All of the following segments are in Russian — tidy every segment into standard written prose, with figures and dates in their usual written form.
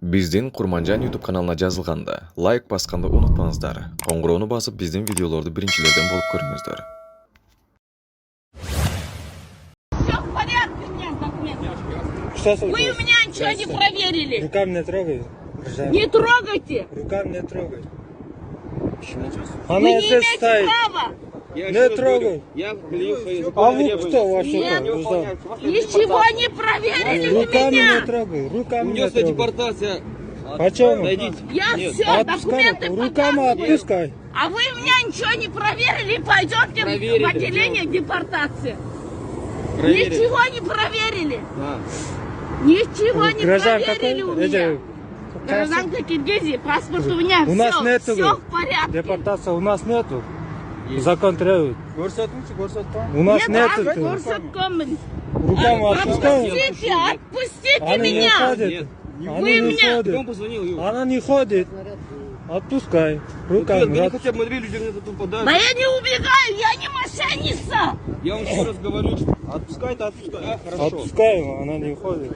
Биздин Курманжан YouTube каналына жазылганда лайк басканды унутпаңыздар. Коңгуроону басып биздин видеолорду биринчилерден болуп көрүңүздөр. Все в порядке у меня с документами. Что Вы случилось? у меня ничего не проверили. Руками не трогай. Не трогайте. Руками не трогай. Вы Она не здесь имеете стоит. права. Я Не еще раз трогай. говорю, я влил свои А законные вы кто требования. вообще? Нет. Не выполняете. Ничего не проверили у Руками не меня. трогай. Руками не Унесла трогай. депортация. Почему? Дойдите. Я Нет. все, документы Руками показываю. отпускай. А вы у меня ничего не проверили, пойдете Проверили. в отделение депортации. Проверили. Ничего не проверили. Да. Ничего не Гражданка проверили у какой? меня. Гражданка Киргизии, паспорт у меня У нас нету. все в порядке. Депортация у нас нету. Есть. Закон требует. У нас Нет, нету. горсотком. Руками отпускай. Отпустите, отпустите Она не меня. ходит. Нет. Она Вы не меня- Кто ходит. позвонил, Юра? Она не ходит. Отпускай. Бери Руками. хотя бы две люди мне тут Да подать. я не убегаю, я не мошенница. Я вам еще раз говорю, что отпускай-то отпускай. Да, хорошо. Отпускай его, она не ходит.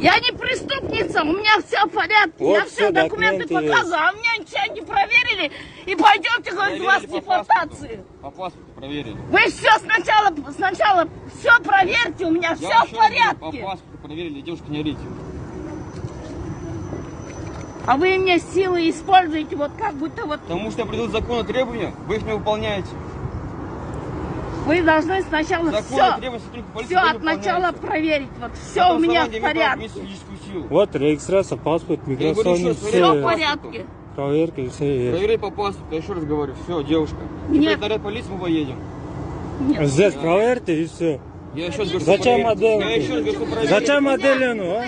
Я не преступница, у меня все в порядке. Вот Я все все документы документы показываю, а у меня ничего не проверили. И пойдемте, говорит, у вас Проверили по депортации. паспорту. По паспорту проверили. Вы все сначала все проверьте, у меня Я все вам в еще раз говорю, по порядке. паспорту проверили, девушка, не орите. А вы мне силы используете, вот как будто вот Потому что придут законы требования, вы их не выполняете. вы должны сначала Законы все, требования сотрудника полиции все вы не от начала выполняете. проверить. Вот На все этом у меня основании в имеет право порядке. применить физическую силу. Вот регистрация, паспорт, Я говорю миграционный, еще раз, Все в все порядке. проверки, все есть. Проверяй по паспорту, я еще раз говорю. Все, девушка. Нет. Теперь наряд полиции мы поедем. Нет. Здесь проверьте и все. Я еще раз говорю, Зачем что проверить. модель? Я еще раз говорю, что проверить. Зачем отделенную, а?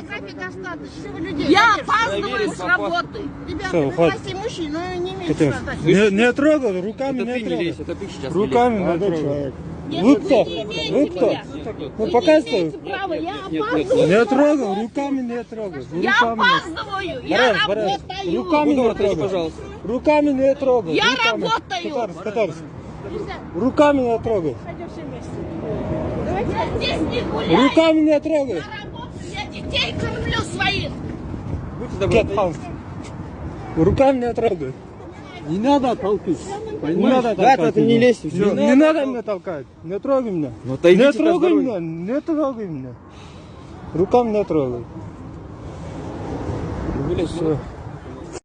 Я опаздываю Проверить с по работы. Ребята, Всё, вы хватит. власти мужчин, но не имеете Хотя- права дать. Не трогай, руками Это не ты не лезь, трогай. это ты сейчас Руками не не лезь. трогай. Нет, Вы кто? не имеете Вы кто? меня. Ну Вы не показывай. имеете права, я нет, опаздываю. Не трогай, руками не трогай. Я Руками не- опаздываю, я Борис, Борис, работаю. руками не Куда, трогай. пожалуйста. Руками не трогай. Я руками. работаю. Катарс. Руками не трогай. Я здесь не гуляю. Руками не трогай. Я работаю, я детей кормлю своих. Будьте добры, Get out. Руками не трогай. Не надо толкать. Не надо Да, толкать ты не меня. лезьте, всё. Не надо меня толкать. Не трогай меня. Ну, отойдите Не на трогай здоровье. меня. Не трогай меня. Руками не трогай. Вылезь. Все.